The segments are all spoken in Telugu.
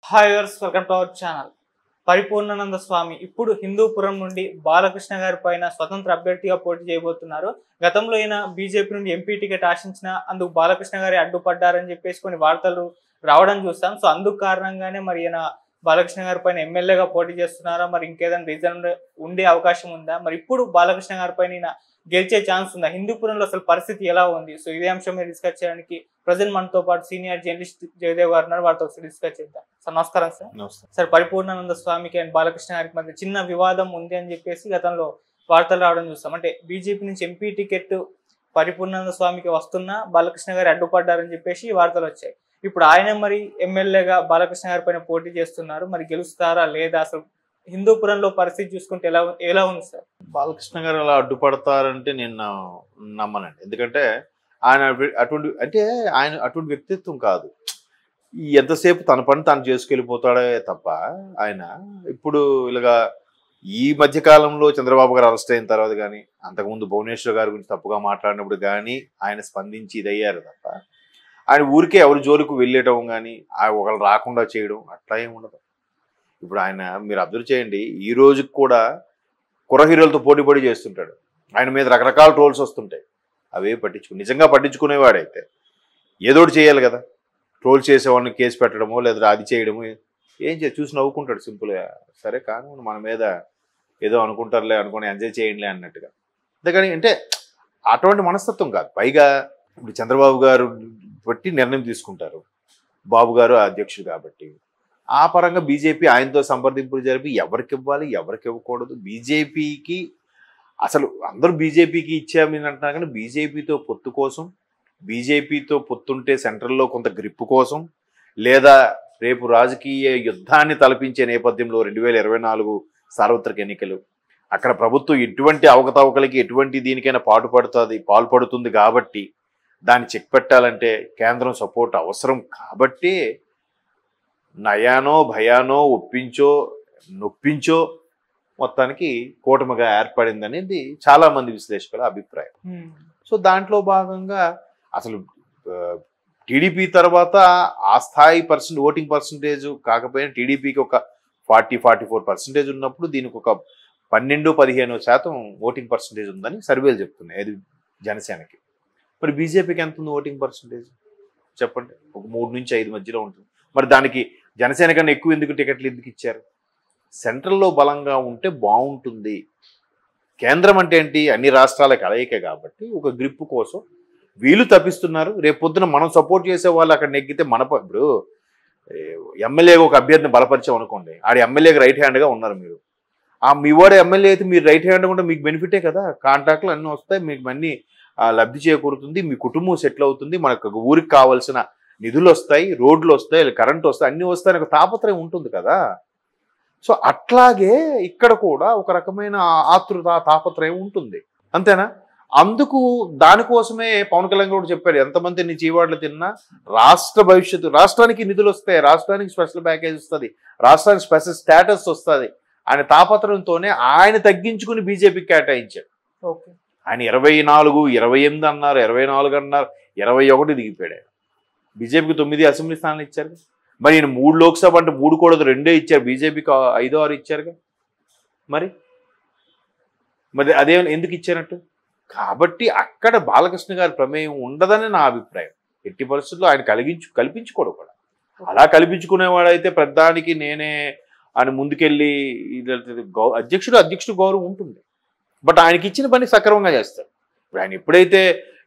Hi viewers, welcome to our channel. Paripoornananda Swami ఇప్పుడు హిందూపురం నుండి బాలకృష్ణ గారి పైన స్వతంత్ర అభ్యర్థిగా పోటీ చేయబోతున్నారు. గతంలో ఈయన బీజేపీ నుండి ఎంపీ టికెట్ ఆశించిన అందుకు బాలకృష్ణ గారి అడ్డుపడ్డారని చెప్పేసి కొన్ని వార్తలు రావడం చూస్తాం. సో అందుకు కారణంగానే మరి ఈయన బాలకృష్ణ గారి పైన ఎమ్మెల్యేగా పోటీ చేస్తున్నారా, మరి ఇంకేదైనా రీజన్ ఉండే అవకాశం ఉందా, మరి ఇప్పుడు బాలకృష్ణ గారి పైన ఈయన గెలిచే ఛాన్స్ ఉందా, హిందూపురంలో అసలు పరిస్థితి ఎలా ఉంది? సో ఇదే అంశం మీద డిస్కస్ చేయడానికి ప్రజెంట్ మనతో పాటు సీనియర్ జర్నలిస్ట్ జయదేవ్ గారు ఉన్నారు. వారితో ఒకసారి డిస్కస్ చేద్దాం. సార్ నమస్కారం. సార్ పరిపూర్ణానంద స్వామికి అండ్ బాలకృష్ణ గారికి మధ్య చిన్న వివాదం ఉంది అని చెప్పేసి గతంలో వార్తలు రావడం చూస్తాం. అంటే బీజేపీ నుంచి ఎంపీ టికెట్ పరిపూర్ణానంద స్వామికి వస్తున్నా బాలకృష్ణ గారు అడ్డుపడ్డారని చెప్పేసి వార్తలు వచ్చాయి. ఇప్పుడు ఆయన మరి ఎమ్మెల్యేగా బాలకృష్ణ గారి పైన పోటీ చేస్తున్నారు. మరి గెలుస్తారా లేదా? అసలు హిందూపురంలో పరిస్థితి చూసుకుంటే ఎలా ఉంది సార్? బాలకృష్ణ గారు అలా అడ్డుపడతారంటే నేను నమ్మనండి. ఎందుకంటే ఆయన అటువంటి వ్యక్తిత్వం కాదు. ఎంతసేపు తన పని తాను చేసుకెళ్ళిపోతాడే తప్ప ఆయన ఇప్పుడు ఇలాగా ఈ మధ్య కాలంలో చంద్రబాబు గారు అరెస్ట్ అయిన తర్వాత కానీ అంతకుముందు భువనేశ్వర్ గారి గురించి తప్పుగా మాట్లాడినప్పుడు కానీ ఆయన స్పందించి ఇదయ్యారు తప్ప ఆయన ఊరికే ఎవరి జోలికి వెళ్ళటం కానీ ఒకళ్ళు రాకుండా చేయడం అట్లా ఏమి ఉండదు. ఇప్పుడు ఆయన మీరు అబ్జర్వ్ చేయండి, ఈ రోజుకి కూడా కుర్ర హీరోలతో పోటీ చేస్తుంటాడు. ఆయన మీద రకరకాల ట్రోల్స్ వస్తుంటాయి. అవే నిజంగా పట్టించుకునేవాడైతే ఏదోటి చేయాలి కదా. ట్రోల్ చేసేవాడిని కేసు పెట్టడమో లేదా అది చేయడమో ఏం చూసి నవ్వుకుంటాడు సింపుల్గా. సరే కానీ మన మీద ఏదో అనుకుంటారులే అనుకుని ఎంజాయ్ చేయండిలే అన్నట్టుగా. అంతేకాని అంటే అటువంటి మనస్తత్వం కాదు. పైగా ఇప్పుడు చంద్రబాబు గారు బట్టి నిర్ణయం తీసుకుంటారు. బాబు గారు అధ్యక్షుడు కాబట్టి ఆ పరంగా బీజేపీ ఆయనతో సంప్రదింపులు జరిపి ఎవరికి ఇవ్వాలి ఎవరికి ఇవ్వకూడదు. బీజేపీకి అసలు అందరూ బీజేపీకి ఇచ్చామని అంటున్నారు కానీ బీజేపీతో పొత్తు కోసం, బీజేపీతో పొత్తుంటే సెంట్రల్లో కొంత గ్రిప్పు కోసం, లేదా రేపు రాజకీయ యుద్ధాన్ని తలపించే నేపథ్యంలో 2024 సార్వత్రిక ఎన్నికలు అక్కడ ప్రభుత్వం ఎటువంటి అవకతవకలకి ఎటువంటి దీనికైనా పాల్పడుతుంది కాబట్టి దాన్ని చెక్ పెట్టాలంటే కేంద్రం సపోర్ట్ అవసరం కాబట్టి నయానో భయానో ఒప్పించో నొప్పించో మొత్తానికి కూటమిగా ఏర్పడింది అనేది చాలా మంది విశ్లేషకుల అభిప్రాయం. సో దాంట్లో భాగంగా అసలు టీడీపీ తర్వాత ఆ స్థాయి ఓటింగ్ పర్సంటేజ్ కాకపోయినా టీడీపీకి ఒక 44% ఉన్నప్పుడు దీనికి ఒక 12-15% ఓటింగ్ పర్సంటేజ్ ఉందని సర్వేలు చెప్తున్నాయి. అది జనసేనకి. మరి బీజేపీకి ఎంత ఉంది ఓటింగ్ పర్సంటేజ్ చెప్పండి? ఒక 3 నుంచి 5 మధ్యలో ఉంటుంది. మరి దానికి జనసేన కన్నా ఎక్కువ టికెట్లు ఎందుకు ఇచ్చారు? సెంట్రల్లో బలంగా ఉంటే బాగుంటుంది. కేంద్రం అంటే ఏంటి? అన్ని రాష్ట్రాల కలయిక కాబట్టి ఒక గ్రిప్ కోసం వీళ్ళు తప్పిస్తున్నారు. రేపు పొద్దున మనం సపోర్ట్ చేసే వాళ్ళు అక్కడ నెగ్గితే ఇప్పుడు ఎమ్మెల్యేగా ఒక అభ్యర్థిని బలపరిచాం అనుకోండి, ఆడ ఎమ్మెల్యేకి రైట్ హ్యాండ్గా ఉన్నారు మీరు. మీ వాడు ఎమ్మెల్యే అయితే మీరు రైట్ హ్యాండ్ ఉంటే మీకు బెనిఫిటే కదా. కాంట్రాక్ట్లు అన్నీ వస్తాయి, మీకు అన్నీ లబ్ధి చేకూరుతుంది, మీ కుటుంబం సెటిల్ అవుతుంది, మనకు ఊరికి కావాల్సిన నిధులు వస్తాయి, రోడ్లు వస్తాయి, కరెంటు వస్తాయి, అన్నీ వస్తాయని ఒక తాపత్రయం ఉంటుంది కదా. సో అట్లాగే ఇక్కడ కూడా ఒక రకమైన ఆతృత తాపత్రయం ఉంటుంది, అంతేనా? అందుకు దానికోసమే పవన్ కళ్యాణ్ కూడా చెప్పారు, ఎంతమంది నీ చీవాట్లు తిన్నా రాష్ట్ర భవిష్యత్తు, రాష్ట్రానికి నిధులు వస్తాయి, రాష్ట్రానికి స్పెషల్ ప్యాకేజ్ వస్తుంది, రాష్ట్రానికి స్పెషల్ స్టేటస్ వస్తుంది ఆయన తాపత్రయంతోనే ఆయన తగ్గించుకుని బీజేపీకి కేటాయించాడు. ఆయన 24, 28 అన్నారు, 24 అన్నారు, 21 దిగిపోయాడు. బీజేపీకి 9 అసెంబ్లీ స్థానాలు ఇచ్చారు. మరి ఈయన 3 లోక్సభ అంటే 3 కూడా 2 ఇచ్చారు, బీజేపీకి 5, 6 ఇచ్చారుగా. మరి అదే ఎందుకు ఇచ్చారట్టు? కాబట్టి అక్కడ బాలకృష్ణ గారి ప్రమేయం ఉండదని నా అభిప్రాయం. ఎట్టి పరిస్థితుల్లో ఆయన కల్పించుకోడు కూడా. అలా కల్పించుకునేవాడైతే ప్రధానికి నేనే ఆయన ముందుకెళ్ళి అధ్యక్షుడు గౌరవం ఉంటుంది. బట్ ఆయనకి ఇచ్చిన పని సక్రమంగా చేస్తారు. ఇప్పుడు ఆయన ఎప్పుడైతే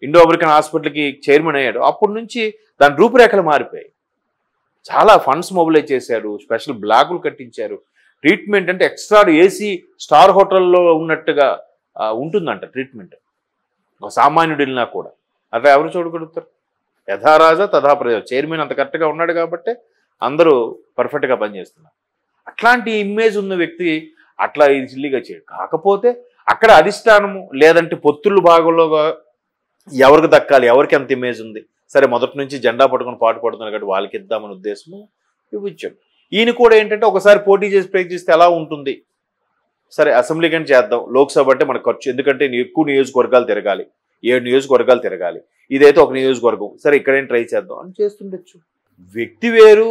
ఇండో అమెరికన్ హాస్పిటల్కి చైర్మన్ అయ్యాడో అప్పటి నుంచి దాని రూపురేఖలు మారిపోయాయి. చాలా ఫండ్స్ మొబిలైజ్ చేశారు, స్పెషల్ బ్లాకులు కట్టించారు, ట్రీట్మెంట్ అంటే ఎక్స్ట్రా ఏసీ స్టార్ హోటల్లో ఉన్నట్టుగా ఉంటుందంట ట్రీట్మెంట్. ఒక సామాన్యుడు వెళ్ళినా కూడా అట్లా ఎవరు చూడగలుగుతారు? యథారాజా తథా ప్రజ. చైర్మన్ అంత కరెక్ట్గా ఉన్నాడు కాబట్టి అందరూ పర్ఫెక్ట్గా పనిచేస్తున్నారు. అట్లాంటి ఇమేజ్ ఉన్న వ్యక్తి అట్లా సిల్లిగా చేయడు. కాకపోతే అక్కడ అధిష్టానము లేదంటే పొత్తుళ్ళు భాగంలో ఎవరికి దక్కాలి, ఎవరికి ఎంత ఇమేజ్ ఉంది, సరే మొదటి నుంచి జెండా పట్టుకుని పాటు పడుతున్నారు కాబట్టి వాళ్ళకి ఇద్దామని ఉద్దేశం ఇవ్వచ్చాడు. ఈయన కూడా ఏంటంటే ఒకసారి పోటీ చేసి ప్రయత్నిస్తే ఎలా ఉంటుంది, సరే అసెంబ్లీ కానీ చేద్దాం, లోక్సభ అంటే మనకు ఖర్చు, ఎందుకంటే ఎక్కువ నియోజకవర్గాలు తిరగాలి, 7 నియోజకవర్గాలు తిరగాలి, ఇదైతే ఒక నియోజకవర్గం, సరే ఇక్కడేం ట్రై చేద్దాం అని చేస్తుండొచ్చు. వ్యక్తి వేరు,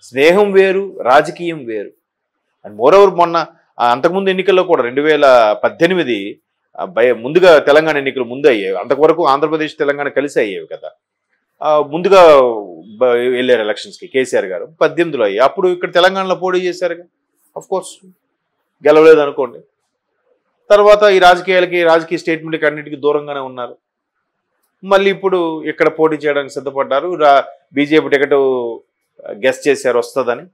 స్నేహం వేరు, రాజకీయం వేరు. అండ్ మోరోవర్ మొన్న అంతకుముందు ఎన్నికల్లో కూడా 2018 ముందుగా తెలంగాణ ఎన్నికలు ముందు అయ్యేవి. అంతవరకు ఆంధ్రప్రదేశ్ తెలంగాణ కలిసి అయ్యేవి కదా. ముందుగా వెళ్ళారు ఎలక్షన్స్కి కేసీఆర్ గారు. 18లో అయ్యాయి. అప్పుడు ఇక్కడ తెలంగాణలో పోటీ చేశారు. అఫ్ కోర్స్ గెలవలేదు అనుకోండి. తర్వాత ఈ రాజకీయ స్టేట్మెంట్కి అన్నిటికీ దూరంగానే ఉన్నారు. మళ్ళీ ఇప్పుడు ఇక్కడ పోటీ చేయడానికి సిద్ధపడ్డారు. బీజేపీ టికెట్ గెస్ చేశారు వస్తుందని,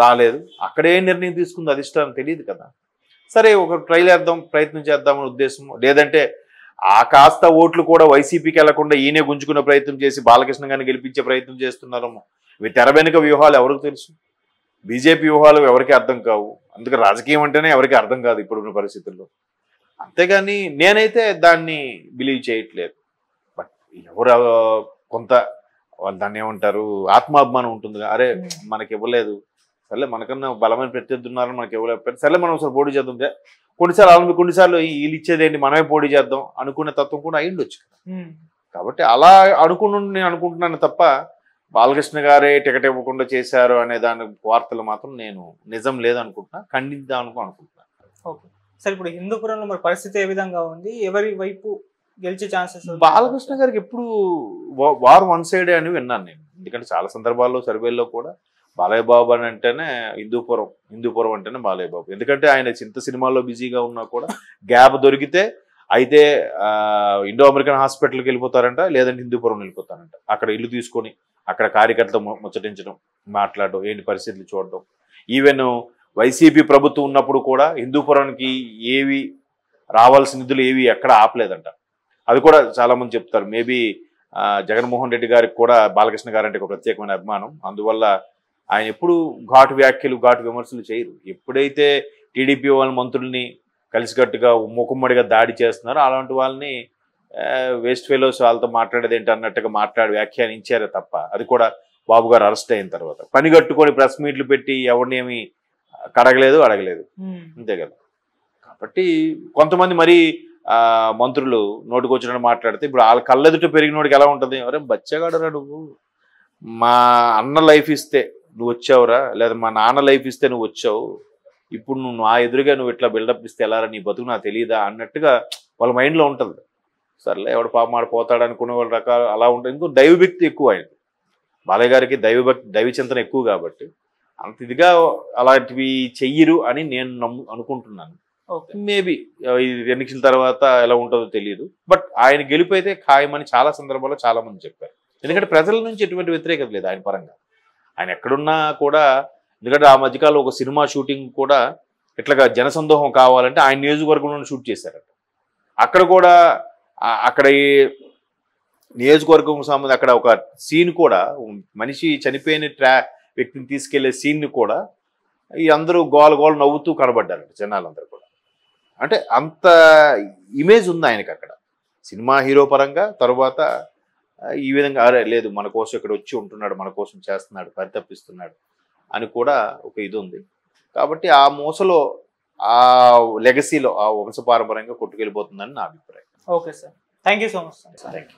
రాలేదు. అక్కడే నిర్ణయం తీసుకుంది అధిష్టానం తెలియదు కదా. సరే ఒక ప్రయత్నం చేద్దామని ఉద్దేశం, లేదంటే ఆ కాస్త ఓట్లు కూడా వైసీపీకి వెళ్లకుండా ఈయనే గుంజుకునే ప్రయత్నం చేసి బాలకృష్ణ గారిని గెలిపించే ప్రయత్నం చేస్తున్నారేమో. ఇవి తెర వెనుక వ్యూహాలు ఎవరికి తెలుసు? బీజేపీ వ్యూహాలు ఎవరికి అర్థం కావు. అందుకే రాజకీయం అంటేనే ఎవరికి అర్థం కాదు ఇప్పుడున్న పరిస్థితుల్లో. అంతేగాని నేనైతే దాన్ని బిలీవ్ చేయట్లేదు. బట్ ఎవరు కొంత దాన్ని ఏమంటారు, ఆత్మాభిమానం ఉంటుంది. అరే మనకి ఇవ్వలేదు, సర్లే మనకన్నా బలమైన ప్రత్యర్థి ఉన్నారని మనకి ఇవ్వలేకపోయారు, సర్లే మనం ఒకసారి పోటీ చేద్దాం. కొన్నిసార్లు వీళ్ళు ఇచ్చేదేంటి మనమే పోటీ చేద్దాం అనుకునే తత్వం కూడా అయ్యిండొచ్చు. కాబట్టి అలా నేను అనుకుంటున్నాను తప్ప బాలకృష్ణ గారే టికెట్ ఇవ్వకుండా చేశారు అనే దాని వార్తలు మాత్రం నేను నిజం లేదనుకుంటున్నా, ఖండిద్దాం అనుకుంటున్నాను. ఓకే సార్, ఇప్పుడు హిందూపురంలో మరి పరిస్థితి ఏ విధంగా ఉంది? ఎవరి వైపు గెలిచే ఛాన్సెస్? బాలకృష్ణ గారికి ఎప్పుడు వార్ వన్ సైడే అని విన్నాను నేను. ఎందుకంటే చాలా సందర్భాల్లో సర్వేల్లో కూడా బాలయ్య బాబు అని అంటేనే హిందూపురం అంటేనే బాలయ్య బాబు. ఎందుకంటే ఆయన చింత సినిమాల్లో బిజీగా ఉన్నా కూడా గ్యాప్ దొరికితే అయితే ఇండో అమెరికన్ హాస్పిటల్కి వెళ్ళిపోతారంట, లేదంటే హిందూపురం వెళ్ళిపోతారంట. అక్కడ ఇల్లు తీసుకొని అక్కడ కార్యకర్తలు ముచ్చటించడం, మాట్లాడడం, ఏంటి పరిస్థితులు చూడడం. ఈవెన్ వైసీపీ ప్రభుత్వం ఉన్నప్పుడు కూడా హిందూపురానికి ఏవి రావాల్సిన నిధులు ఏవి ఎక్కడ ఆపలేదంట. అది కూడా చాలా మంది చెప్తారు. మేబీ జగన్మోహన్ రెడ్డి గారికి కూడా బాలకృష్ణ గారు అంటే ఒక ప్రత్యేకమైన అభిమానం. అందువల్ల ఆయన ఎప్పుడు ఘాటు వ్యాఖ్యలు, ఘాటు విమర్శలు చేయరు. ఎప్పుడైతే టీడీపీ వాళ్ళ మంత్రుల్ని కలిసికట్టుగా మూకుమ్మడిగా దాడి చేస్తున్నారో అలాంటి వాళ్ళని వేస్ట్ ఫెలోస్ వాళ్ళతో మాట్లాడేది ఏంటి అన్నట్టుగా వ్యాఖ్యానించారే తప్ప, అది కూడా బాబు గారు అరెస్ట్ అయిన తర్వాత పనిగట్టుకొని ప్రెస్ మీట్లు పెట్టి ఎవరిని ఏమి కడగలేదు, అడగలేదు. అంతే కదా. కాబట్టి కొంతమంది మరీ మంత్రులు నోటుకొచ్చినట్టు మాట్లాడితే ఇప్పుడు వాళ్ళ కళ్ళెదుట పెరిగినోడికి ఎలా ఉంటుంది? ఎవరే బచ్చగాడరా నువ్వు, మా అన్న లైఫ్ ఇస్తే నువ్వు వచ్చావురా, లేదా మా నాన్న లైఫ్ ఇస్తే నువ్వు వచ్చావు, ఇప్పుడు నువ్వు నా ఎదురుగా నువ్వు ఇట్లా బిల్డప్ ఇస్తే ఎలా నీ బతుకు నాకు తెలియదా అన్నట్టుగా వాళ్ళ మైండ్లో ఉంటుంది. సర్లే ఎవడు పాపం ఆడిపోతాడు అనుకునే వాళ్ళ రకాలు అలా ఉంటుంది. ఇంకో దైవభక్తి ఎక్కువ ఆయన, బాలయ్య గారికి దైవ చింతన ఎక్కువ కాబట్టి అంత ఇదిగా అలాంటివి చెయ్యరు అని నేను అనుకుంటున్నాను. మేబీ ఎన్నికల తర్వాత ఎలా ఉంటుందో తెలియదు. బట్ ఆయన గెలుపు అయితే ఖాయమని చాలా సందర్భాల్లో చాలా మంది చెప్పారు. ఎందుకంటే ప్రజల నుంచి ఎటువంటి వ్యతిరేకత లేదు ఆయన పరంగా. ఆయన ఎక్కడున్నా కూడా, ఎందుకంటే ఆ మధ్యకాలంలో ఒక సినిమా షూటింగ్ కూడా ఇట్లాగా జనసందోహం కావాలంటే ఆయన నియోజకవర్గంలో షూట్ చేశారట. అక్కడ కూడా అక్కడ నియోజకవర్గం సంబంధించి అక్కడ ఒక సీన్ కూడా, మనిషి చనిపోయిన వ్యక్తిని తీసుకెళ్లే సీన్ కూడా ఈ అందరూ గోల నవ్వుతూ కనబడ్డారట జనాలందరూ కూడా. అంటే అంత ఇమేజ్ ఉంది ఆయనకి అక్కడ సినిమా హీరో పరంగా. తర్వాత ఈ విధంగా అరే లేదు మన కోసం ఇక్కడ వచ్చి ఉంటున్నాడు, మన కోసం చేస్తున్నాడు, పరితపిస్తున్నాడు అని కూడా ఒక ఇది ఉంది. కాబట్టి ఆ మోసలో, ఆ లెగసీలో, ఆ వంశపారంపర్యంగా కొట్టుకెళ్ళిపోతుందని నా అభిప్రాయం. Okay sir, thank you so much. Thank you.